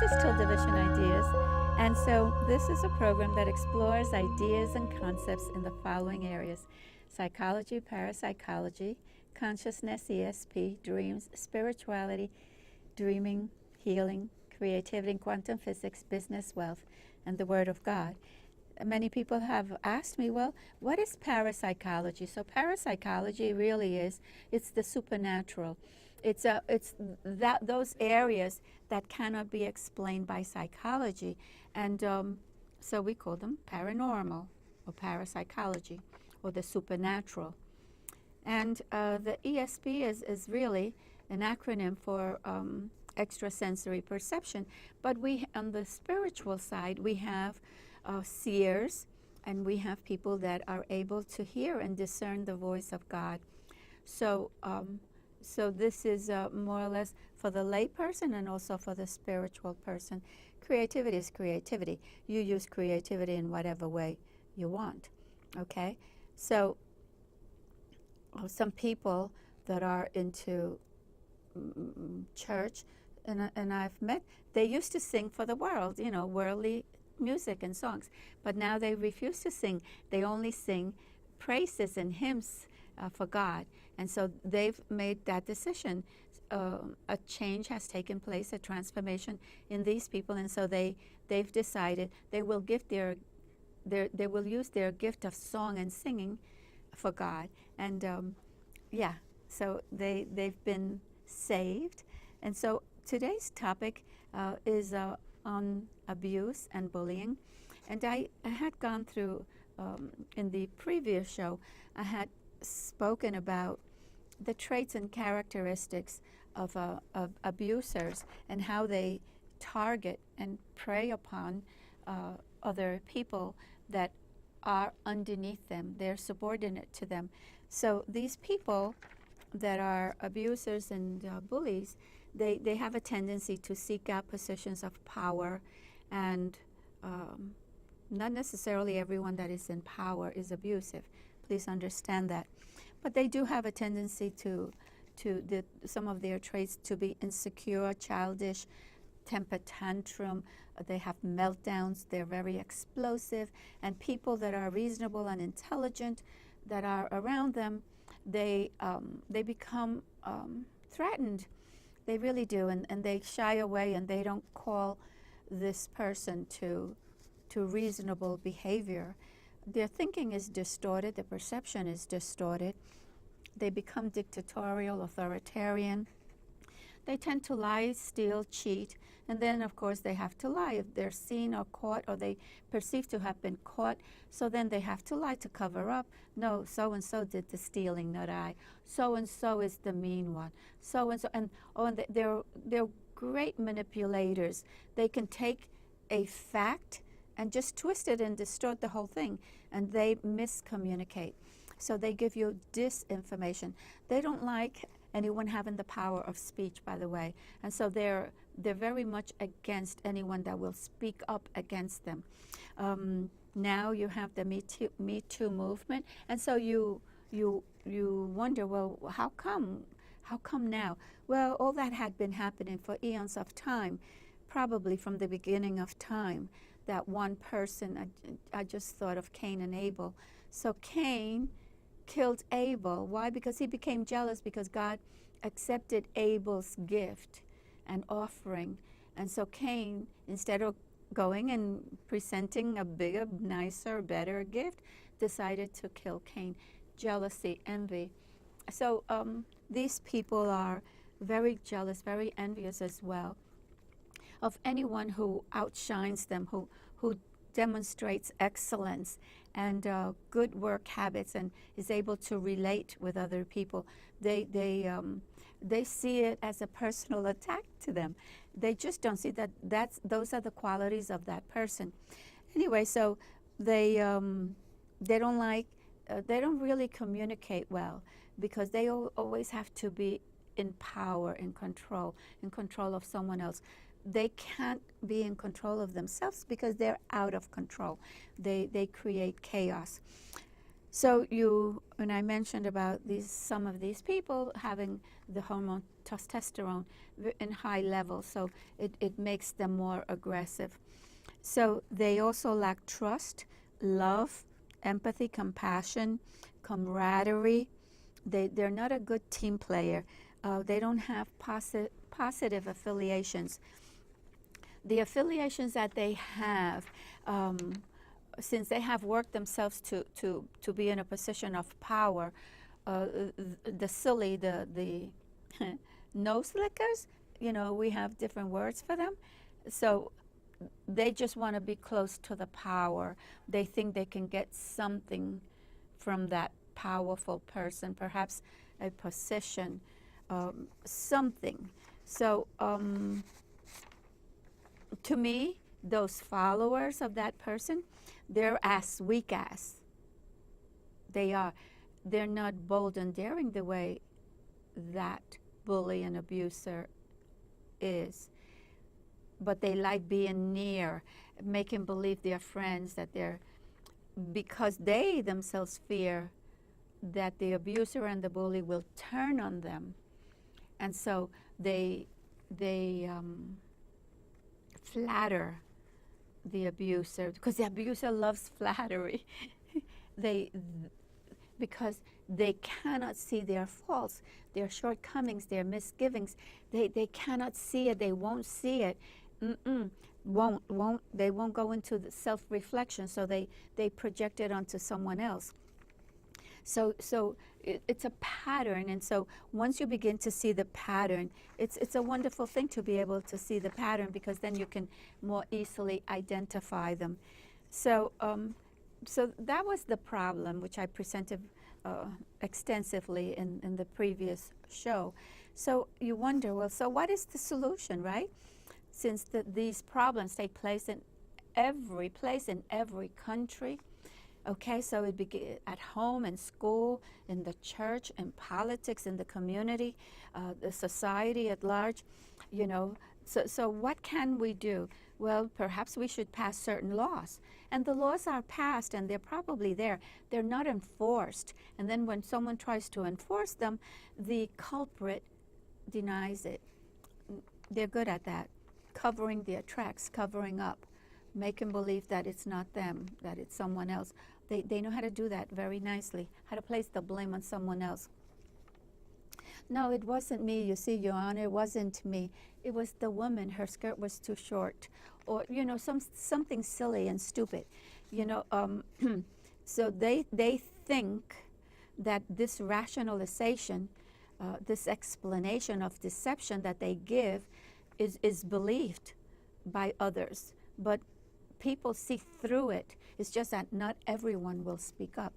This is Till Division Ideas, and so this is a program that explores ideas and concepts in the following areas: psychology, parapsychology, consciousness, ESP, dreams, spirituality, dreaming, healing, creativity, quantum physics, business, wealth, and the Word of God. Many people have asked me, well, what is parapsychology? So parapsychology really is, it's the supernatural. It's those areas that cannot be explained by psychology, and so we call them paranormal or parapsychology or the supernatural. And the ESP is really an acronym for extrasensory perception. But we, on the spiritual side, we have seers, and we have people that are able to hear and discern the voice of God. So, so this is more or less for the lay person and also for the spiritual person. Creativity is creativity. You use creativity in whatever way you want. Okay? So some people that are into church, and I've met, they used to sing for the world, you know, worldly music and songs, but now they refuse to sing. They only sing praises and hymns for God, and so they've made that decision. A change has taken place, a transformation in these people, and so they've decided they will give they will use their gift of song and singing for God, and yeah, so they've been saved. And so today's topic is on abuse and bullying, and I had gone through in the previous show, I had spoken about the traits and characteristics of abusers and how they target and prey upon other people that are underneath them. They're subordinate to them. So these people that are abusers and bullies, they have a tendency to seek out positions of power, and not necessarily everyone that is in power is abusive. Please understand that. But they do have a tendency to some of their traits to be insecure, childish, temper tantrum. They have meltdowns. They're very explosive. And people that are reasonable and intelligent that are around them, they become threatened. They really do, and they shy away, and they don't call this person to reasonable behavior. Their thinking is distorted. Their perception is distorted. They become dictatorial, authoritarian. They tend to lie, steal, cheat, and then, of course, they have to lie if they're seen or caught, or they perceive to have been caught. So then they have to lie to cover up. No, so-and-so did the stealing, not I. So-and-so is the mean one. So-and-so, and they're great manipulators. They can take a fact and just twist it and distort the whole thing, and they miscommunicate. So they give you disinformation. They don't like anyone having the power of speech, by the way, and so they're very much against anyone that will speak up against them. Now you have the Me Too movement, and so you wonder, well, how come now? Well, all that had been happening for eons of time, probably from the beginning of time. That one person, I just thought of Cain and Abel. So Cain killed Abel. Why? Because he became jealous, because God accepted Abel's gift and offering. And so Cain, instead of going and presenting a bigger, nicer, better gift, decided to kill Cain. Jealousy, envy. So these people are very jealous, very envious as well of anyone who outshines them, who demonstrates excellence and good work habits and is able to relate with other people. They see it as a personal attack to them. They just don't see that those are the qualities of that person. Anyway, so they don't like they don't really communicate well, because they always have to be in power, in control of someone else. They can't be in control of themselves because they're out of control. They create chaos. So when I mentioned about some of these people having the testosterone in high levels, so it makes them more aggressive. So they also lack trust, love, empathy, compassion, camaraderie. They're not a good team player. They don't have positive affiliations. The affiliations that they have, since they have worked themselves to be in a position of power, the silly, the nose lickers, we have different words for them. So they just want to be close to the power. They think they can get something from that powerful person, perhaps a position, something. So to me, those followers of that person, they're as weak as they are. They're not bold and daring the way that bully and abuser is. But they like being near, making believe they're friends, that they're, because they themselves fear that the abuser and the bully will turn on them. And so they flatter the abuser, because the abuser loves flattery. Because they cannot see their faults, their shortcomings, their misgivings. They cannot see it. They won't see it. They won't go into the self-reflection, so they project it onto someone else. So it's a pattern, and so once you begin to see the pattern, it's a wonderful thing to be able to see the pattern, because then you can more easily identify them. So so that was the problem, which I presented extensively in the previous show. So you wonder, well, so what is the solution, right? Since these problems take place in every place, in every country. Okay, so it begins at home, in school, in the church, in politics, in the community, the society at large, So what can we do? Well, perhaps we should pass certain laws. And the laws are passed, and they're probably there. They're not enforced. And then when someone tries to enforce them, the culprit denies it. They're good at that, covering their tracks, covering up, making believe that it's not them, that it's someone else. They know how to do that very nicely, how to place the blame on someone else. No, it wasn't me, you see, Your Honor, it wasn't me. It was the woman, her skirt was too short. Or, something silly and stupid. So they think that this rationalization, this explanation of deception that they give is believed by others. But people see through it. It's just that not everyone will speak up.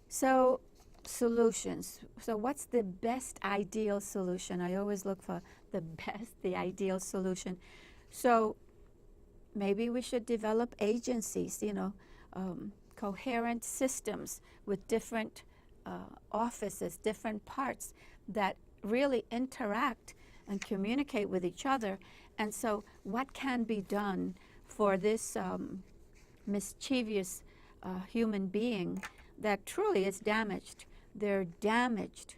So solutions. So what's the best ideal solution? I always look for the ideal solution. So maybe we should develop agencies, coherent systems with different offices, different parts that really interact and communicate with each other. And so what can be done for this mischievous human being that truly is damaged? They're damaged.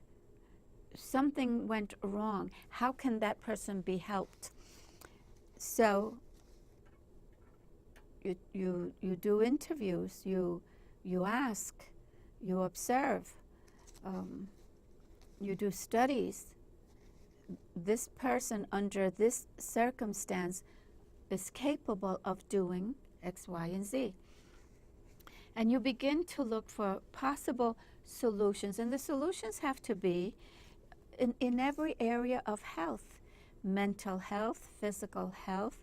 Something went wrong. How can that person be helped? So you do interviews, you ask, you observe, you do studies. This person under this circumstance is capable of doing X, Y, and Z. And you begin to look for possible solutions. And the solutions have to be in every area of health: mental health, physical health,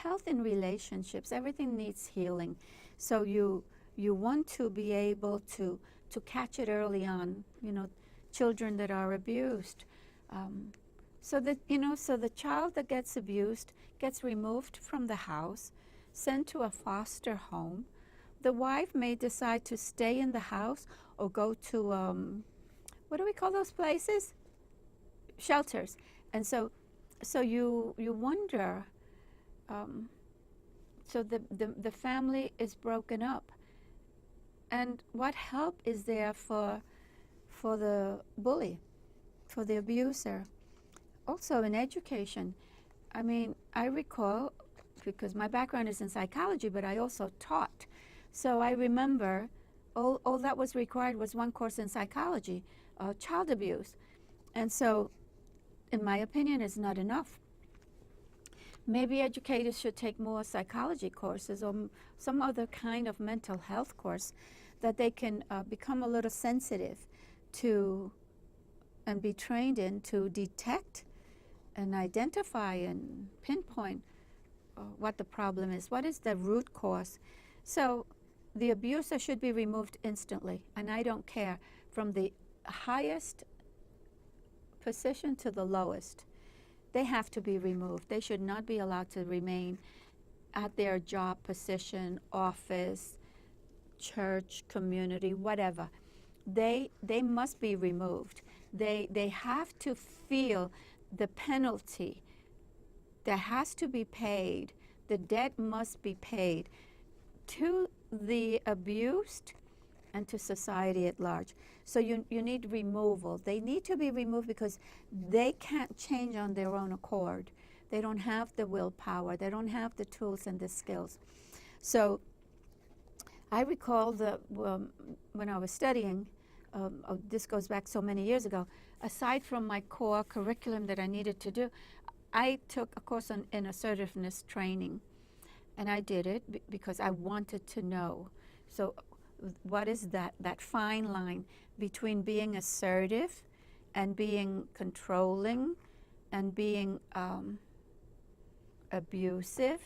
health in relationships. Everything needs healing. So you want to be able to catch it early on, children that are abused. So the child that gets abused gets removed from the house, sent to a foster home. The wife may decide to stay in the house or go to, what do we call those places? Shelters. And so you wonder, so the family is broken up. And what help is there for the bully, for the abuser? also in education. I mean, I recall, because my background is in psychology, but I also taught. So I remember all that was required was one course in psychology, child abuse. And so, in my opinion, it's not enough. Maybe educators should take more psychology courses or some other kind of mental health course that they can become a little sensitive to and be trained in to detect and identify and pinpoint what the problem is. What is the root cause? So the abuser should be removed instantly, and I don't care, from the highest position to the lowest. They have to be removed. They should not be allowed to remain at their job position, office, church, community, whatever. They must be removed. They have to feel the penalty that has to be paid. The debt must be paid to the abused and to society at large. So you need removal. They need to be removed because they can't change on their own accord. They don't have the willpower. They don't have the tools and the skills. So I recall when I was studying, this goes back so many years ago, aside from my core curriculum that I needed to do, I took a course in assertiveness training. And I did it because I wanted to know. So what is that fine line between being assertive and being controlling and being abusive?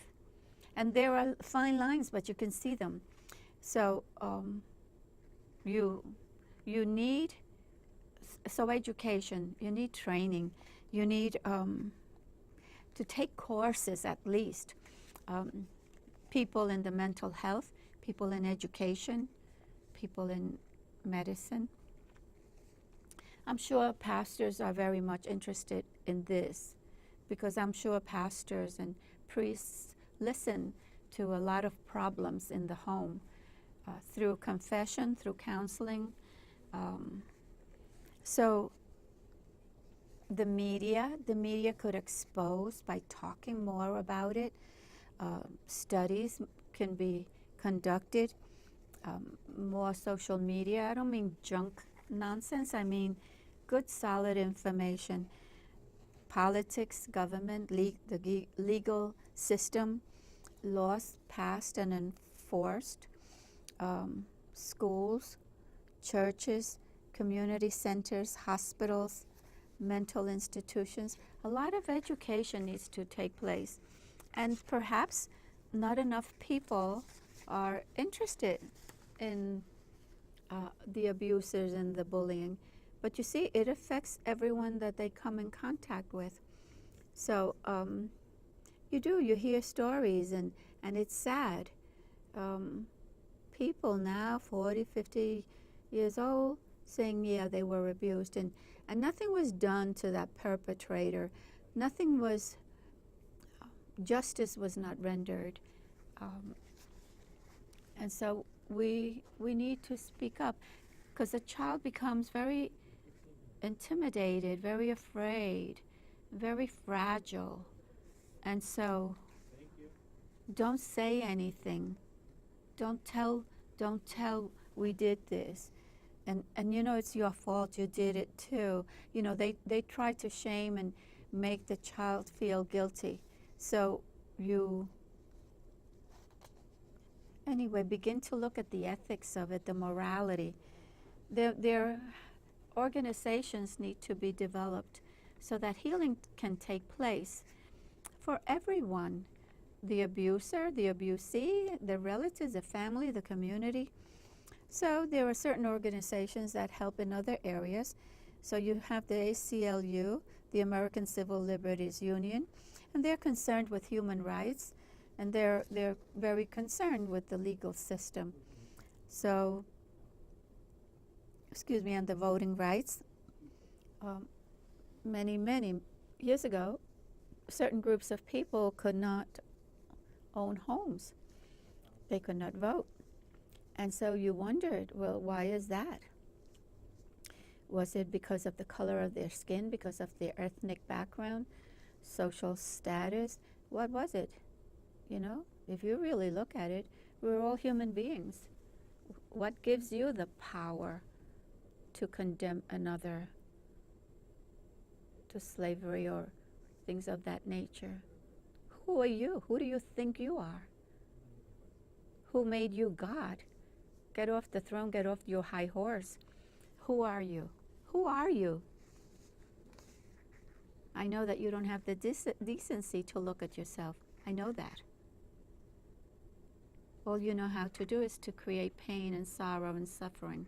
And there are fine lines, but you can see them. So you need education, you need training, you need to take courses at least. People in the mental health, people in education, people in medicine. I'm sure pastors are very much interested in this because I'm sure pastors and priests listen to a lot of problems in the home through confession, through counseling. So the media could expose by talking more about it. Studies can be conducted, more social media. I don't mean junk nonsense. I mean good, solid information. Politics, government, the legal system, laws passed and enforced, schools, churches, community centers, hospitals, mental institutions. A lot of education needs to take place. And perhaps not enough people are interested in the abusers and the bullying. But you see, it affects everyone that they come in contact with. So you hear stories, and it's sad. People now, 40, 50 years old, saying, yeah, they were abused. And nothing was done to that perpetrator. Nothing was... justice was not rendered, and so we need to speak up, because a child becomes very intimidated, very afraid, very fragile, and so don't say anything. Don't tell we did this, and you know it's your fault. You did it too. You know they try to shame and make the child feel guilty. So anyway, begin to look at the ethics of it, the morality. Their organizations need to be developed so that healing can take place for everyone, the abuser, the abusee, the relatives, the family, the community. So there are certain organizations that help in other areas. So you have the ACLU, the American Civil Liberties Union, and they're concerned with human rights, and they're very concerned with the legal system. So, and the voting rights. Many years ago, certain groups of people could not own homes. They could not vote. And so you wondered, well, why is that? Was it because of the color of their skin, because of their ethnic background, social status? What was it? You know, if you really look at it, we're all human beings. What gives you the power to condemn another to slavery or things of that nature? Who are you? Who do you think you are? Who made you God? Get off the throne, get off your high horse. Who are you? Who are you? I know that you don't have the decency to look at yourself. I know that. All you know how to do is to create pain and sorrow and suffering.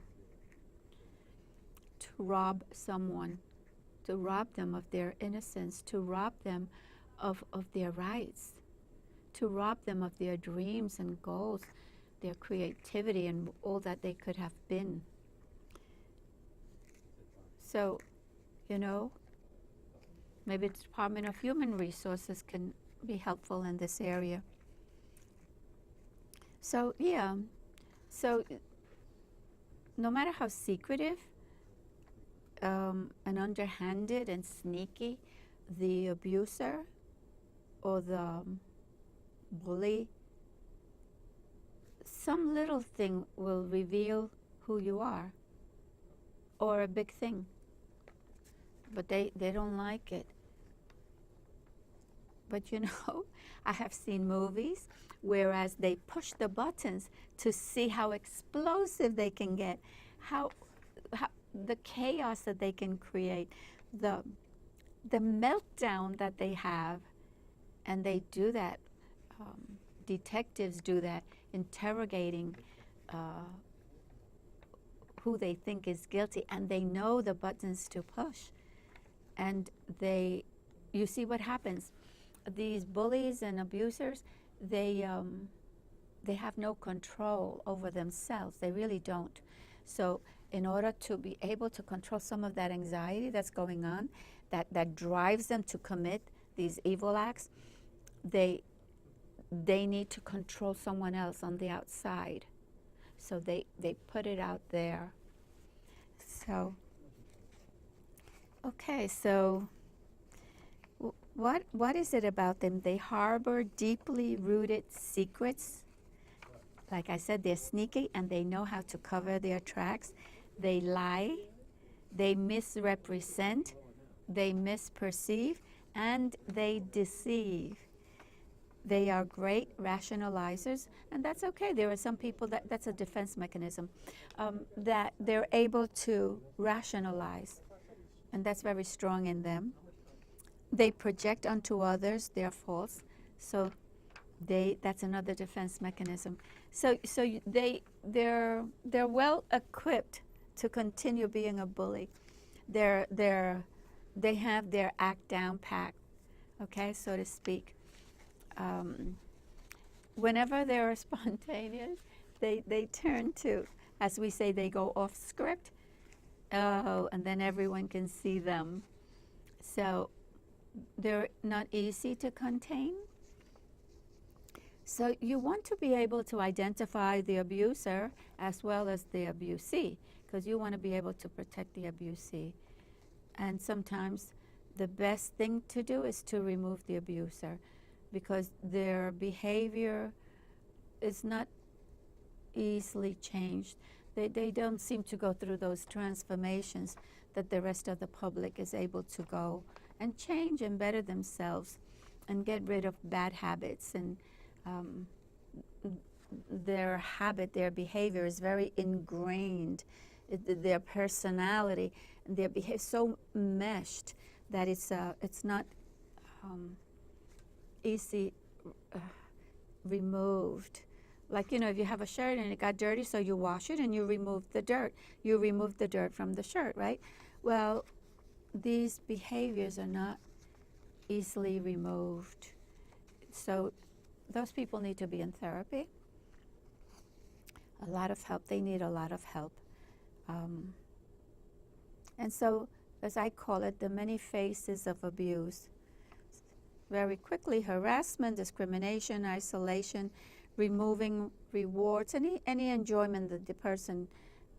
To rob someone, to rob them of their innocence, to rob them of their rights, to rob them of their dreams and goals, their creativity and all that they could have been. So, you know, maybe the Department of Human Resources can be helpful in this area. So, yeah, so no matter how secretive and underhanded and sneaky the abuser or the bully, some little thing will reveal who you are, or a big thing. But they don't like it. But you know, I have seen movies whereas they push the buttons to see how explosive they can get, how the chaos that they can create, the meltdown that they have, and they do that. Detectives do that, interrogating who they think is guilty, and they know the buttons to push. And you see what happens. These bullies and abusers, they have no control over themselves. They really don't. So in order to be able to control some of that anxiety that's going on, that drives them to commit these evil acts, they need to control someone else on the outside. So they put it out there. So, okay, so what is it about them? They harbor deeply rooted secrets. Like I said, they're sneaky and they know how to cover their tracks. They lie, they misrepresent, they misperceive, and they deceive. They are great rationalizers, and that's okay. There are some people that's a defense mechanism, that they're able to rationalize, and that's very strong in them. They project onto others their faults, so that's another defense mechanism. So they're well equipped to continue being a bully. They have their act down pat, okay, so to speak. Whenever they're spontaneous, they turn to, as we say, they go off script. Oh, and then everyone can see them. So they're not easy to contain. So you want to be able to identify the abuser as well as the abusee, because you want to be able to protect the abusee. And sometimes the best thing to do is to remove the abuser, because their behavior is not easily changed. They don't seem to go through those transformations that the rest of the public is able to go and change and better themselves and get rid of bad habits. And their habit, their behavior is very ingrained. Their personality and their behavior so meshed that it's not easy removed. Like, you know, if you have a shirt and it got dirty, so you wash it and you remove the dirt. You remove the dirt from the shirt, right? Well, these behaviors are not easily removed. So those people need to be in therapy. A lot of help. They need a lot of help. And so, as I call it, the many faces of abuse. Very quickly, harassment, discrimination, isolation, removing rewards, any enjoyment that the person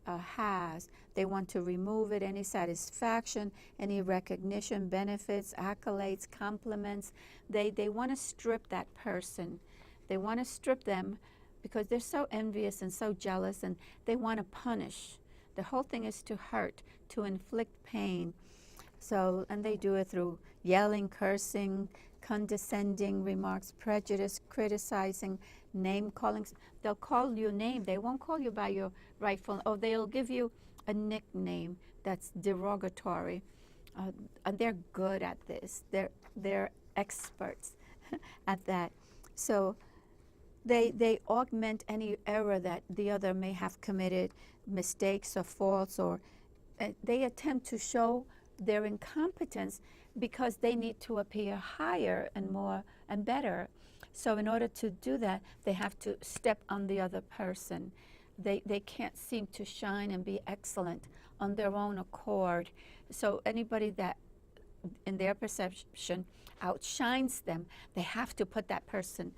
has. They want to remove it, any satisfaction, any recognition, benefits, accolades, compliments. They want to strip that person. They want to strip them because they're so envious and so jealous, and they want to punish. The whole thing is to hurt, to inflict pain. So, and they do it through yelling, cursing, condescending remarks, prejudice, criticizing, name calling. They'll call you name. They won't call you by your rightful, or they'll give you a nickname that's derogatory. And they're good at this. They're experts at that. So they augment any error that the other may have committed, mistakes or faults, or they attempt to show their incompetence because they need to appear higher and more and better. So in order to do that, they have to step on the other person. They can't seem to shine and be excellent on their own accord. So anybody that, in their perception, outshines them, they have to put that person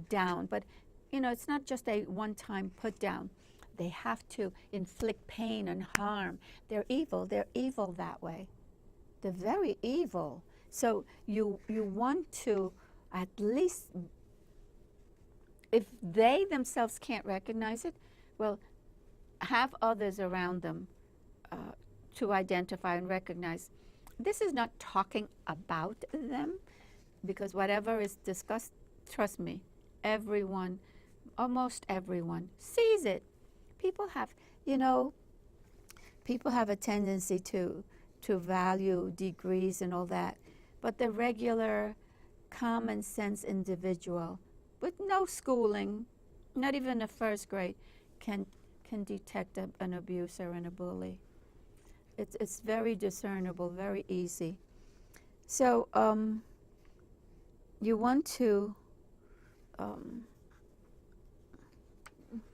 down. But, you know, it's not just a one-time put down. They have to inflict pain and harm. They're evil. They're evil that way. They're very evil. So you want to at least, if they themselves can't recognize it, well, have others around them to identify and recognize. This is not talking about them, because whatever is discussed, trust me, everyone, almost everyone, sees it. People have, you know, people have a tendency to value degrees and all that, but the regular common sense individual with no schooling, not even a first grade, can detect an abuser and a bully. It's very discernible, very easy. So you want to,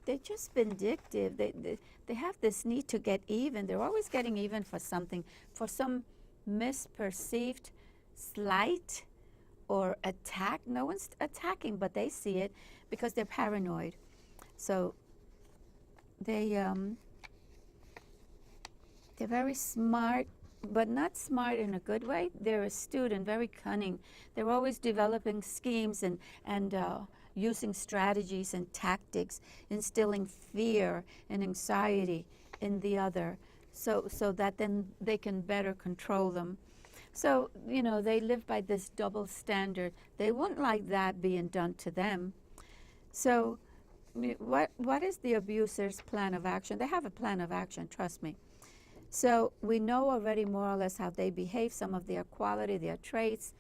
they're just vindictive. They have this need to get even. They're always getting even for something, for some misperceived slight or attack. No one's attacking, but they see it because they're paranoid. So they're very smart, but not smart in a good way. They're astute and very cunning. They're always developing schemes and using strategies and tactics, instilling fear and anxiety in the other, so that then they can better control them. So, you know, they live by this double standard. They wouldn't like that being done to them. So what is the abuser's plan of action? They have a plan of action, trust me. So we know already more or less how they behave, some of their quality, their traits,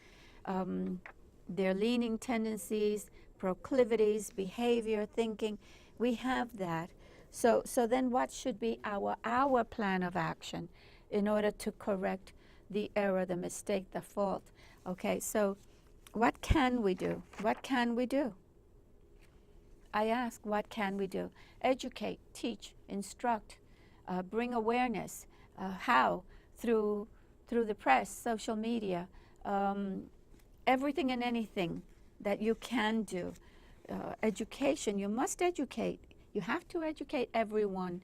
their leaning tendencies, proclivities, behavior, thinking. We have that. So then what should be our plan of action in order to correct the error, the mistake, the fault? Okay, so what can we do? What can we do? I ask, what can we do? Educate, teach, instruct, bring awareness. How? Through the press, social media, everything and anything that you can do. Education, you must educate. You have to educate everyone,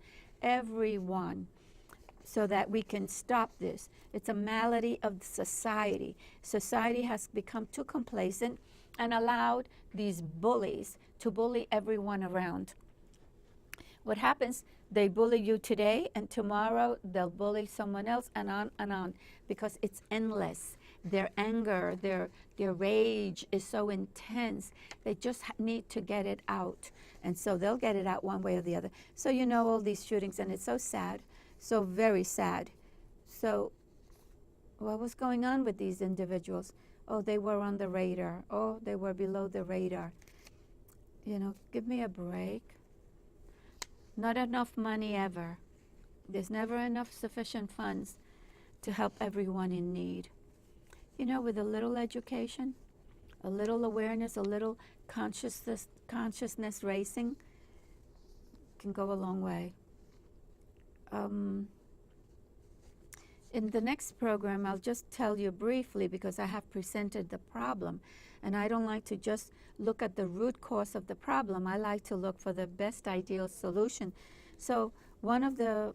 so that we can stop this. It's a malady of society. Society has become too complacent and allowed these bullies to bully everyone around. What happens, they bully you today, and tomorrow they'll bully someone else, and on, because it's endless. Their anger, their rage is so intense. They just need to get it out. And so they'll get it out one way or the other. So you know all these shootings, and it's so sad, so very sad. So what was going on with these individuals? Oh, they were on the radar. Oh, they were below the radar. You know, give me a break. Not enough money ever. There's never enough sufficient funds to help everyone in need. You know, with a little education, a little awareness, a little consciousness raising can go a long way. In the next program, I'll just tell you briefly, because I have presented the problem, and I don't like to just look at the root cause of the problem. I like to look for the best ideal solution. So one of the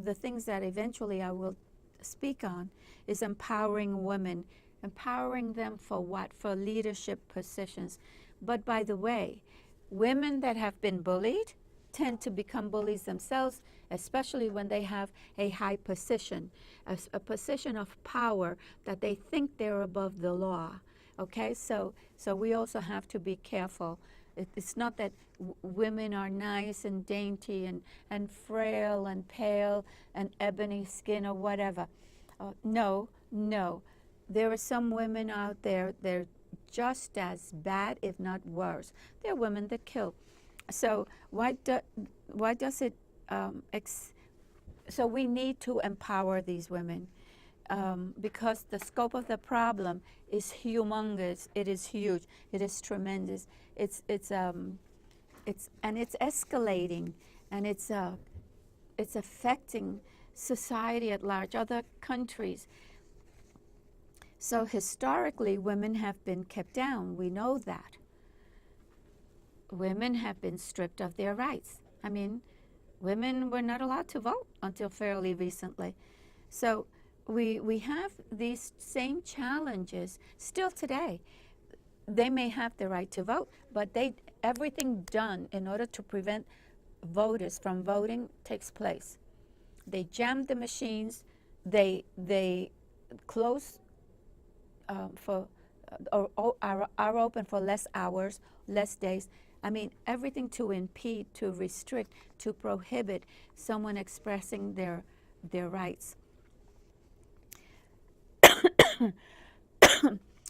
the things that eventually I will speak on is empowering women, empowering them for what? For leadership positions. But by the way, women that have been bullied tend to become bullies themselves, especially when they have a high position, a position of power that they think they're above the law. Okay, so we also have to be careful. It's not that women are nice and dainty and frail and pale and ebony skin or whatever. No, no. There are some women out there, they're just as bad, if not worse. There are women that kill. So why does it, so we need to empower these women. Because the scope of the problem is humongous. It is huge. It is tremendous. It's escalating, and it's affecting society at large, other countries. So historically, women have been kept down. We know that. Women have been stripped of their rights. I mean, women were not allowed to vote until fairly recently. So we have these same challenges still today. They may have the right to vote, but everything done in order to prevent voters from voting takes place. They jam the machines. They close are open for less hours, less days. I mean, everything to impede, to restrict, to prohibit someone expressing their rights.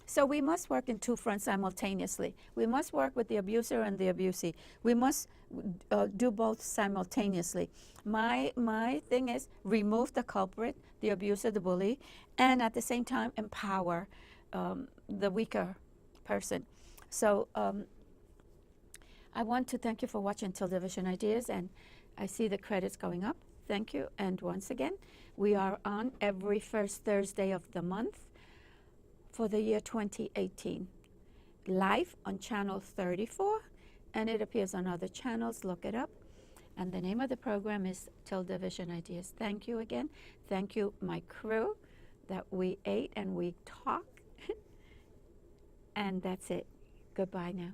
So we must work in two fronts simultaneously. We must work with the abuser and the abusee. We must do both simultaneously. My thing is remove the culprit, the abuser, the bully, and at the same time empower the weaker person. So I want to thank you for watching Television Ideas, and I see the credits going up. Thank you. And once again, we are on every first Thursday of the month for the year 2018, live on channel 34, and it appears on other channels. Look it up. And the name of the program is Television Ideas. Thank you again. Thank you, my crew, that we ate and we talked. And that's it. Goodbye now.